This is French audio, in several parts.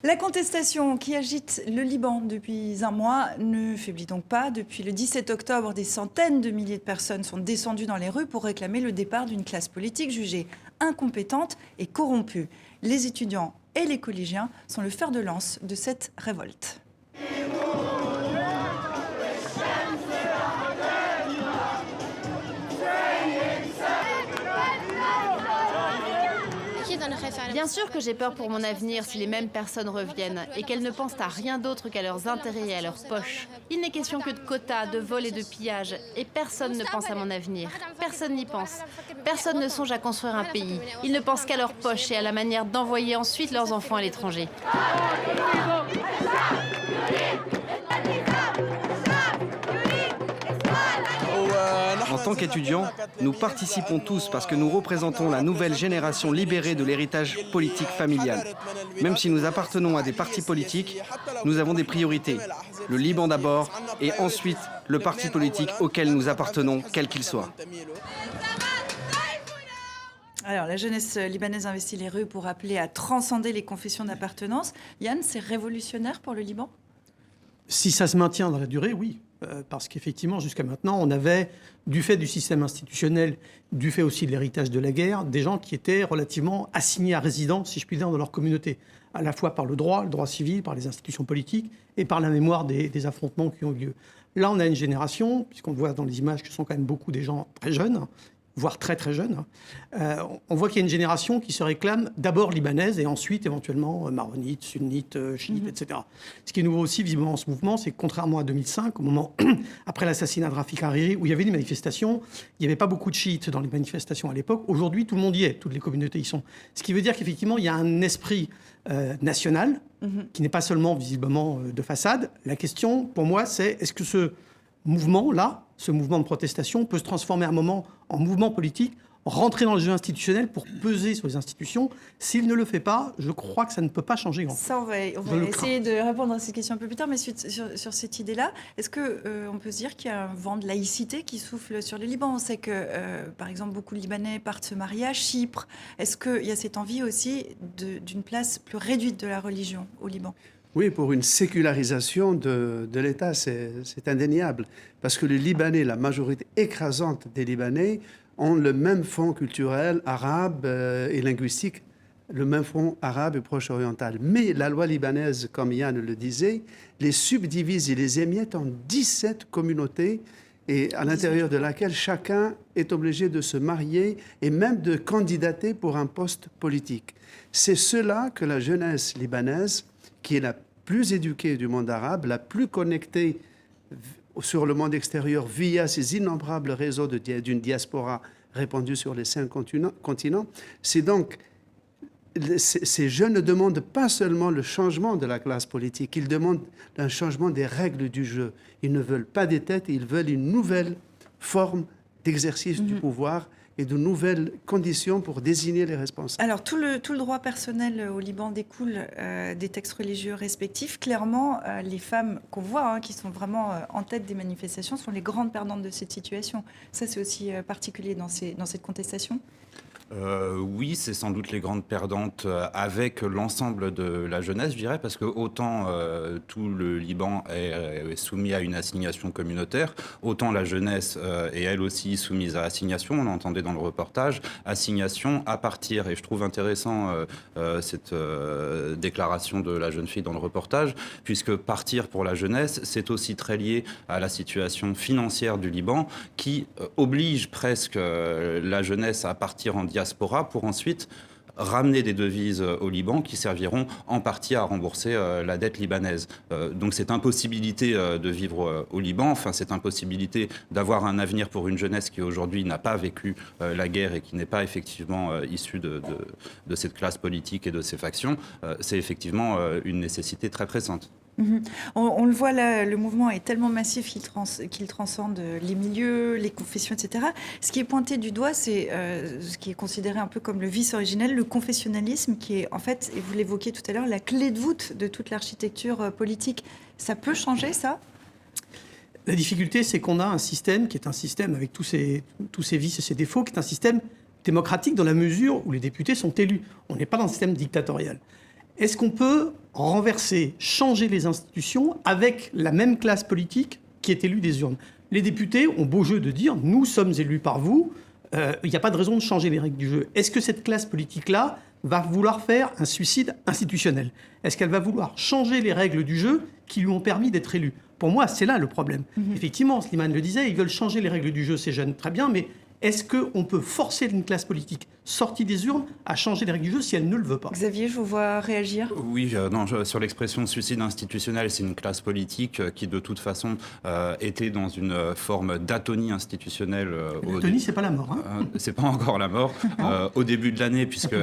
La contestation qui agite le Liban depuis un mois ne faiblit donc pas. Depuis le 17 octobre, des centaines de milliers de personnes sont descendues dans les rues pour réclamer le départ d'une classe politique jugée incompétente et corrompue. Les étudiants et les collégiens sont le fer de lance de cette révolte. Bien sûr que j'ai peur pour mon avenir si les mêmes personnes reviennent et qu'elles ne pensent à rien d'autre qu'à leurs intérêts et à leurs poches. Il n'est question que de quotas, de vols et de pillages. Et personne ne pense à mon avenir. Personne n'y pense. Personne ne songe à construire un pays. Ils ne pensent qu'à leurs poches et à la manière d'envoyer ensuite leurs enfants à l'étranger. En tant qu'étudiants, nous participons tous parce que nous représentons la nouvelle génération libérée de l'héritage politique familial. Même si nous appartenons à des partis politiques, nous avons des priorités. Le Liban d'abord et ensuite le parti politique auquel nous appartenons, quel qu'il soit. Alors, la jeunesse libanaise investit les rues pour appeler à transcender les confessions d'appartenance. Yann, c'est révolutionnaire pour le Liban ? Si ça se maintient dans la durée, oui. Parce qu'effectivement, jusqu'à maintenant, on avait, du fait du système institutionnel, du fait aussi de l'héritage de la guerre, des gens qui étaient relativement assignés à résidence, si je puis dire, dans leur communauté, à la fois par le droit civil, par les institutions politiques et par la mémoire des affrontements qui ont eu lieu. Là, on a une génération, puisqu'on voit dans les images que ce sont quand même beaucoup des gens très jeunes, voire très très jeunes, on voit qu'il y a une génération qui se réclame d'abord libanaise et ensuite éventuellement maronite, sunnite, chiite, etc. Ce qui est nouveau aussi visiblement en ce mouvement, c'est que contrairement à 2005, au moment après l'assassinat de Rafik Hariri, où il y avait des manifestations, il n'y avait pas beaucoup de chiites dans les manifestations à l'époque. Aujourd'hui, tout le monde y est, toutes les communautés y sont. Ce qui veut dire qu'effectivement, il y a un esprit national qui n'est pas seulement visiblement de façade. La question, pour moi, c'est est-ce que ce mouvement-là, ce mouvement de protestation peut se transformer à un moment en mouvement politique, rentrer dans le jeu institutionnel pour peser sur les institutions. S'il ne le fait pas, je crois que ça ne peut pas changer grand-chose. Ça, on va essayer de répondre à cette question un peu plus tard, mais sur cette idée-là, est-ce qu'on peut se dire qu'il y a un vent de laïcité qui souffle sur le Liban ? On sait que, par exemple, beaucoup de Libanais partent se marier à Chypre. Est-ce qu'il y a cette envie aussi d'une place plus réduite de la religion au Liban ? Oui, pour une sécularisation de l'État, c'est indéniable. Parce que les Libanais, la majorité écrasante des Libanais, ont le même fond culturel arabe et linguistique, le même fond arabe et proche-oriental. Mais la loi libanaise, comme Yann le disait, les subdivise et les émiette en 17 communautés et à l'intérieur de laquelle chacun est obligé de se marier et même de candidater pour un poste politique. C'est cela que la jeunesse libanaise, qui est la plus éduquée du monde arabe, la plus connectée sur le monde extérieur via ces innombrables réseaux d'une diaspora répandue sur les 5 continents. C'est donc, ces jeunes ne demandent pas seulement le changement de la classe politique, ils demandent un changement des règles du jeu. Ils ne veulent pas des têtes, ils veulent une nouvelle forme d'exercice du pouvoir et de nouvelles conditions pour désigner les responsables. Alors, tout le droit personnel au Liban découle des textes religieux respectifs. Clairement, les femmes qu'on voit, qui sont vraiment en tête des manifestations, sont les grandes perdantes de cette situation. Ça, c'est aussi particulier dans cette contestation. Oui, c'est sans doute les grandes perdantes avec l'ensemble de la jeunesse, je dirais, parce que autant tout le Liban est soumis à une assignation communautaire, autant la jeunesse est elle aussi soumise à assignation, on l'entendait dans le reportage, assignation à partir, et je trouve intéressant cette déclaration de la jeune fille dans le reportage, puisque partir pour la jeunesse, c'est aussi très lié à la situation financière du Liban, qui oblige presque la jeunesse à partir en diaspora pour ensuite ramener des devises au Liban qui serviront en partie à rembourser la dette libanaise. Donc cette impossibilité de vivre au Liban, enfin cette impossibilité d'avoir un avenir pour une jeunesse qui aujourd'hui n'a pas vécu la guerre et qui n'est pas effectivement issue de cette classe politique et de ces factions, c'est effectivement une nécessité très pressante. On le voit là, le mouvement est tellement massif qu'il transcende les milieux, les confessions, etc. Ce qui est pointé du doigt, c'est ce qui est considéré un peu comme le vice originel, le confessionnalisme, qui est en fait, et vous l'évoquiez tout à l'heure, la clé de voûte de toute l'architecture politique. Ça peut changer, ça ? La difficulté, c'est qu'on a un système qui est un système avec tous ses vices et ses défauts, qui est un système démocratique dans la mesure où les députés sont élus. On n'est pas dans un système dictatorial. Est-ce qu'on peut renverser, changer les institutions avec la même classe politique qui est élue des urnes? Les députés ont beau jeu de dire « nous sommes élus par vous », il n'y a pas de raison de changer les règles du jeu. Est-ce que cette classe politique-là va vouloir faire un suicide institutionnel? Est-ce qu'elle va vouloir changer les règles du jeu qui lui ont permis d'être élue? Pour moi, c'est là le problème. Effectivement, Slimane le disait, ils veulent changer les règles du jeu, ces jeunes, très bien, mais est-ce qu'on peut forcer une classe politique sortie des urnes à changer les règles du jeu si elle ne le veut pas? Xavier, je vous vois réagir. Oui, sur l'expression suicide institutionnel, c'est une classe politique qui de toute façon était dans une forme d'atonie institutionnelle. L'atonie, c'est pas la mort. C'est pas encore la mort. Au début de l'année, puisque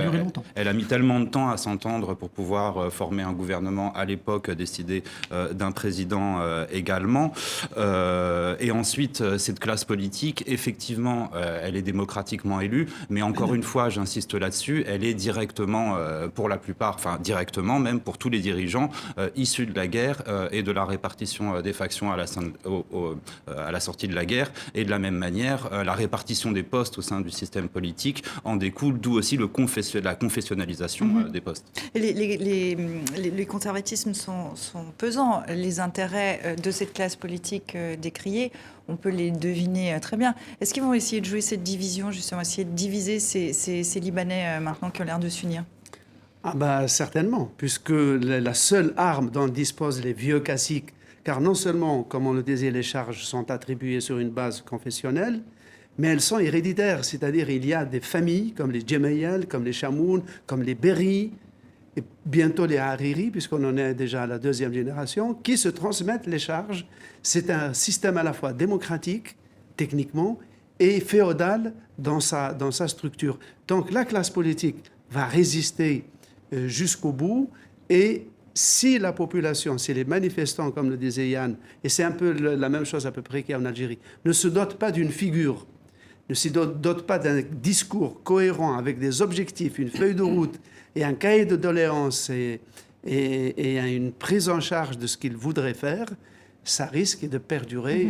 elle a mis tellement de temps à s'entendre pour pouvoir former un gouvernement à l'époque, décider d'un président également. Et ensuite, cette classe politique, effectivement, elle est démocratiquement élue, mais encore une fois, j'insiste là-dessus, elle est directement, pour la plupart, enfin directement même pour tous les dirigeants issus de la guerre et de la répartition des factions à la sortie de la guerre. Et de la même manière, la répartition des postes au sein du système politique en découle, d'où aussi la confessionnalisation des postes. Et les conservatismes sont pesants. Les intérêts de cette classe politique décriée, on peut les deviner très bien. Est-ce qu'ils vont essayer de jouer cette division, justement, essayer de diviser ces Libanais maintenant qui ont l'air de s'unir? Certainement, puisque la seule arme dont disposent les vieux classiques, car non seulement, comme on le disait, les charges sont attribuées sur une base confessionnelle, mais elles sont héréditaires, c'est-à-dire il y a des familles comme les Djemayel, comme les Chamoun, comme les Berri, et bientôt les Hariri, puisqu'on en est déjà à la deuxième génération, qui se transmettent les charges. C'est un système à la fois démocratique, techniquement, et féodal dans sa structure. Donc la classe politique va résister jusqu'au bout, et si la population, si les manifestants, comme le disait Yann, et c'est un peu la même chose à peu près qu'en Algérie, ne se dotent pas d'une figure, ne se dotent pas d'un discours cohérent avec des objectifs, une feuille de route et un cahier de doléances et une prise en charge de ce qu'ils voudraient faire, ça risque de perdurer.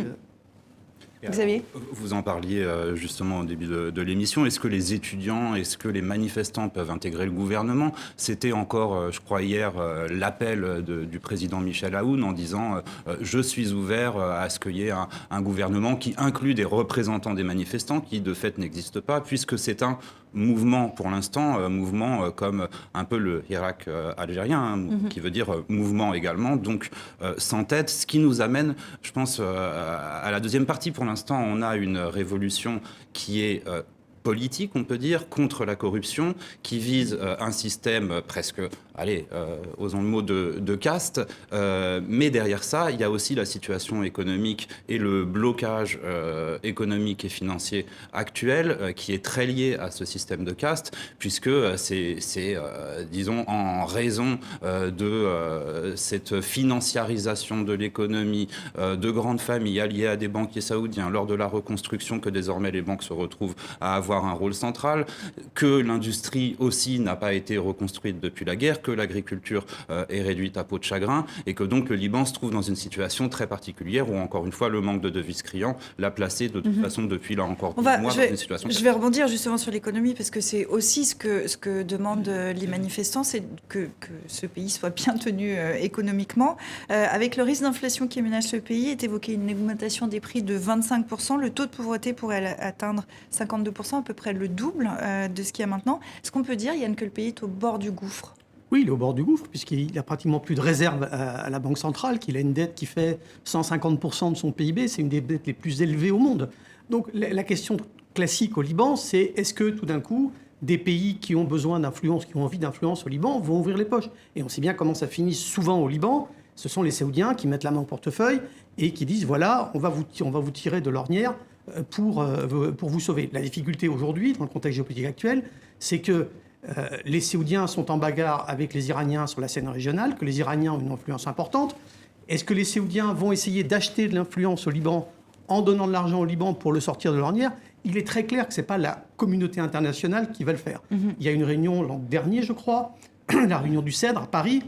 Xavier ? Vous en parliez justement au début de l'émission. Est-ce que les étudiants, est-ce que les manifestants peuvent intégrer le gouvernement? C'était encore, je crois, hier, l'appel du président Michel Aoun en disant je suis ouvert à ce qu'il y ait un gouvernement qui inclut des représentants des manifestants, qui de fait n'existe pas, puisque c'est un mouvement, pour l'instant, mouvement comme un peu le Hirak algérien, qui veut dire mouvement également, donc sans tête, ce qui nous amène, je pense, à la deuxième partie. Pour l'instant, on a une révolution qui est politique, on peut dire, contre la corruption, qui vise un système presque, osons le mot, de caste. Mais derrière ça, il y a aussi la situation économique et le blocage économique et financier actuel qui est très lié à ce système de caste, puisque c'est disons, en raison de cette financiarisation de l'économie de grandes familles alliées à des banquiers saoudiens lors de la reconstruction que désormais les banques se retrouvent à avoir un rôle central, que l'industrie aussi n'a pas été reconstruite depuis la guerre, que l'agriculture est réduite à peau de chagrin, et que donc le Liban se trouve dans une situation très particulière où, encore une fois, le manque de devises criant l'a placé de toute façon depuis là encore 12 mois dans une situation... Je vais rebondir justement sur l'économie, parce que c'est aussi ce que demandent les manifestants, c'est que ce pays soit bien tenu économiquement. Avec le risque d'inflation qui menace le pays, est évoqué une augmentation des prix de 25%. Le taux de pauvreté pourrait atteindre 52%, à peu près le double de ce qu'il y a maintenant. Est-ce qu'on peut dire, Yann, que le pays est au bord du gouffre? Oui, il est au bord du gouffre, puisqu'il n'a pratiquement plus de réserves à la Banque centrale, qu'il a une dette qui fait 150% de son PIB. C'est une des dettes les plus élevées au monde. Donc la question classique au Liban, c'est est-ce que tout d'un coup, des pays qui ont besoin d'influence, qui ont envie d'influence au Liban, vont ouvrir les poches? Et on sait bien comment ça finit souvent au Liban. Ce sont les Saoudiens qui mettent la main au portefeuille et qui disent, voilà, on va vous tirer de l'ornière pour vous sauver. La difficulté aujourd'hui, dans le contexte géopolitique actuel, c'est que les Saoudiens sont en bagarre avec les Iraniens sur la scène régionale, que les Iraniens ont une influence importante. Est-ce que les Saoudiens vont essayer d'acheter de l'influence au Liban en donnant de l'argent au Liban pour le sortir de l'ornière? Il est très clair que ce n'est pas la communauté internationale qui va le faire. Il y a une réunion l'an dernier, je crois, la réunion du CEDRE à Paris,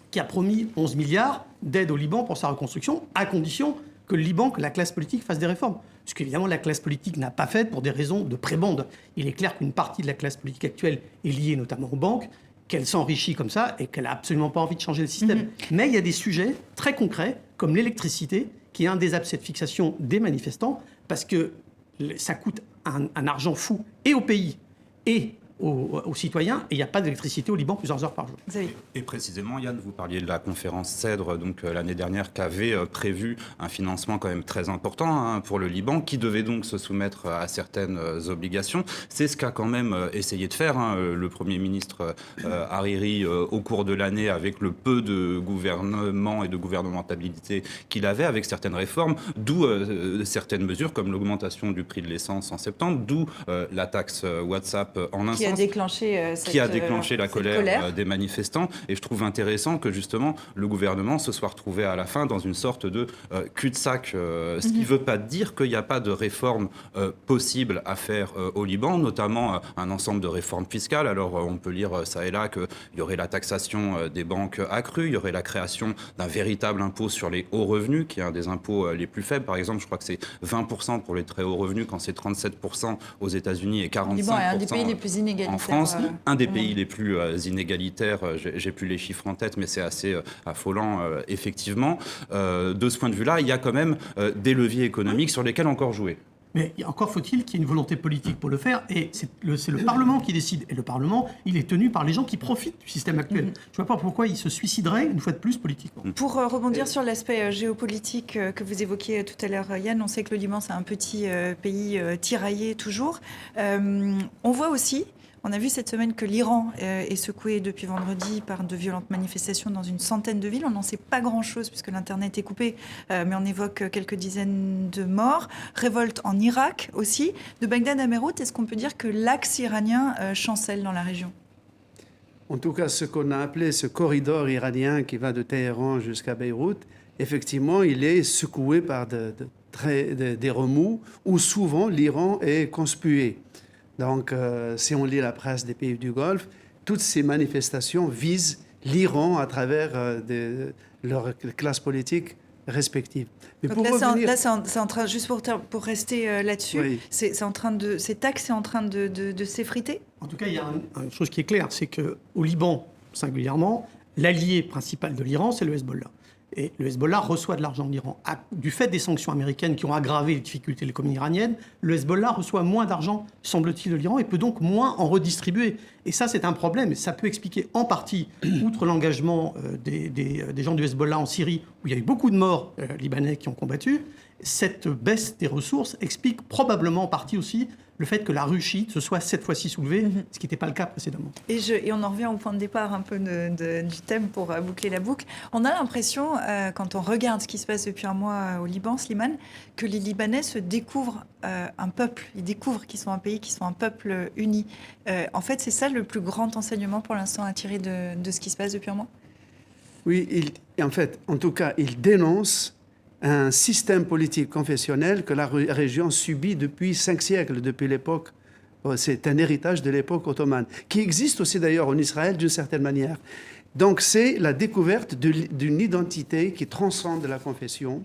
qui a promis 11 milliards d'aide au Liban pour sa reconstruction, à condition que le Liban, que la classe politique fasse des réformes. Ce qu'évidemment la classe politique n'a pas fait pour des raisons de prébande. Il est clair qu'une partie de la classe politique actuelle est liée notamment aux banques qu'elle s'enrichit comme ça et qu'elle n'a absolument pas envie de changer le système. Mais il y a des sujets très concrets, comme l'électricité, qui est un des abcès de fixation des manifestants, parce que ça coûte un argent fou et au pays et aux citoyens, et il n'y a pas d'électricité au Liban plusieurs heures par jour. Et précisément, Yann, vous parliez de la conférence CEDRE donc l'année dernière, qui avait prévu un financement quand même très important pour le Liban, qui devait donc se soumettre à certaines obligations. C'est ce qu'a quand même essayé de faire le Premier ministre Hariri au cours de l'année, avec le peu de gouvernement et de gouvernementabilité qu'il avait, avec certaines réformes, d'où certaines mesures comme l'augmentation du prix de l'essence en septembre, d'où la taxe WhatsApp en un sens, qui a déclenché la colère des manifestants. Et je trouve intéressant que justement le gouvernement se soit retrouvé à la fin dans une sorte de cul-de-sac, ce qui ne veut pas dire qu'il n'y a pas de réformes possibles à faire au Liban, notamment un ensemble de réformes fiscales. Alors on peut lire ça et là qu'il y aurait la taxation des banques accrue, il y aurait la création d'un véritable impôt sur les hauts revenus, qui est un des impôts les plus faibles. Par exemple, je crois que c'est 20% pour les très hauts revenus, quand c'est 37% aux États-Unis et 45% Liban est un des pays les plus inégalitaires en France, un des pays les plus inégalitaires. J'ai plus les chiffres en tête, mais c'est assez affolant, effectivement. De ce point de vue-là, il y a quand même des leviers économiques sur lesquels encore jouer. Mais encore faut-il qu'il y ait une volonté politique pour le faire, et c'est le Parlement qui décide. Et le Parlement, il est tenu par les gens qui profitent du système actuel. Je ne vois pas pourquoi il se suiciderait, une fois de plus, politiquement. Pour rebondir sur l'aspect géopolitique que vous évoquiez tout à l'heure, Yann, on sait que le Liban, c'est un petit pays tiraillé toujours. On voit aussi... On a vu cette semaine que l'Iran est secoué depuis vendredi par de violentes manifestations dans une centaine de villes. On n'en sait pas grand-chose puisque l'Internet est coupé, mais on évoque quelques dizaines de morts. Révolte en Irak aussi. De Bagdad à Beyrouth, est-ce qu'on peut dire que l'axe iranien chancelle dans la région ? En tout cas, ce qu'on a appelé ce corridor iranien qui va de Téhéran jusqu'à Beyrouth, effectivement, il est secoué par des remous où souvent l'Iran est conspué. Donc, si on lit la presse des pays du Golfe, toutes ces manifestations visent l'Iran à travers leurs classes politiques respectives. Mais donc là, c'est en train, juste pour rester là-dessus, oui. Cet axe est en train de s'effriter ? En tout cas, il y a une chose qui est claire, c'est qu'au Liban, singulièrement, l'allié principal de l'Iran, c'est le Hezbollah. Et le Hezbollah reçoit de l'argent de l'Iran. Du fait des sanctions américaines qui ont aggravé les difficultés de l'économie iranienne, le Hezbollah reçoit moins d'argent, semble-t-il, de l'Iran et peut donc moins en redistribuer. Et ça, c'est un problème. Et ça peut expliquer en partie, outre l'engagement des gens du Hezbollah en Syrie, où il y a eu beaucoup de morts libanais qui ont combattu, cette baisse des ressources explique probablement en partie aussi le fait que la rue chiite se soit cette fois-ci soulevée, ce qui n'était pas le cas précédemment. Et on en revient au point de départ un peu du thème pour boucler la boucle. On a l'impression, quand on regarde ce qui se passe depuis un mois au Liban, Slimane, que les Libanais se découvrent un peuple. Ils découvrent qu'ils sont un pays, qu'ils sont un peuple uni. En fait, c'est ça le plus grand enseignement pour l'instant à tirer de ce qui se passe depuis un mois ? Oui, en tout cas, ils dénoncent un système politique confessionnel que la région subit depuis 5 siècles, depuis l'époque. C'est un héritage de l'époque ottomane, qui existe aussi d'ailleurs en Israël d'une certaine manière. Donc c'est la découverte d'une identité qui transcende la confession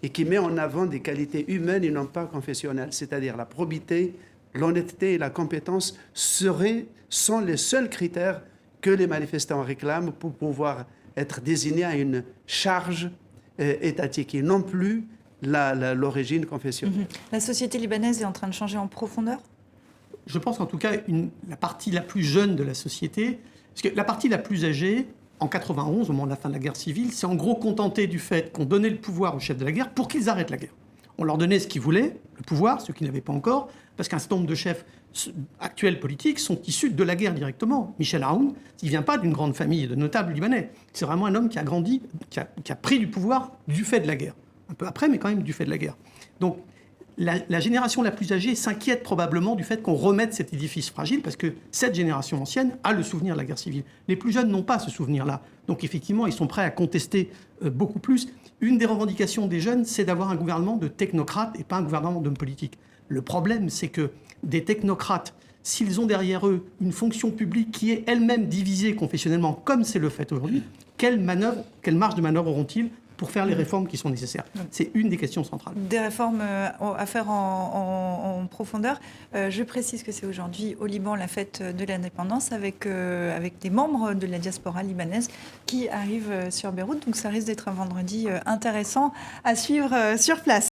et qui met en avant des qualités humaines et non pas confessionnelles, c'est-à-dire la probité, l'honnêteté et la compétence sont les seuls critères que les manifestants réclament pour pouvoir être désignés à une charge étatique et non plus l'origine confessionnelle. La société libanaise est en train de changer en profondeur ? Je pense qu'en tout cas, la partie la plus jeune de la société, parce que la partie la plus âgée, en 91, au moment de la fin de la guerre civile, c'est en gros contenté du fait qu'on donnait le pouvoir aux chefs de la guerre pour qu'ils arrêtent la guerre. On leur donnait ce qu'ils voulaient, le pouvoir, ceux qui n'avaient pas encore, parce qu'un certain nombre de chefs actuels politiques sont issus de la guerre directement. Michel Aoun, il ne vient pas d'une grande famille de notables libanais. C'est vraiment un homme qui a grandi, qui a pris du pouvoir du fait de la guerre. Un peu après, mais quand même du fait de la guerre. Donc, la génération la plus âgée s'inquiète probablement du fait qu'on remette cet édifice fragile, parce que cette génération ancienne a le souvenir de la guerre civile. Les plus jeunes n'ont pas ce souvenir-là. Donc, effectivement, ils sont prêts à contester beaucoup plus. Une des revendications des jeunes, c'est d'avoir un gouvernement de technocrates et pas un gouvernement d'hommes politiques. Le problème, c'est que des technocrates, s'ils ont derrière eux une fonction publique qui est elle-même divisée confessionnellement, comme c'est le fait aujourd'hui, quelle marge de manœuvre auront-ils pour faire les réformes qui sont nécessaires. C'est une des questions centrales. Des réformes à faire en profondeur. Je précise que c'est aujourd'hui au Liban la fête de l'indépendance avec des membres de la diaspora libanaise qui arrivent sur Beyrouth. Donc ça risque d'être un vendredi intéressant à suivre sur place.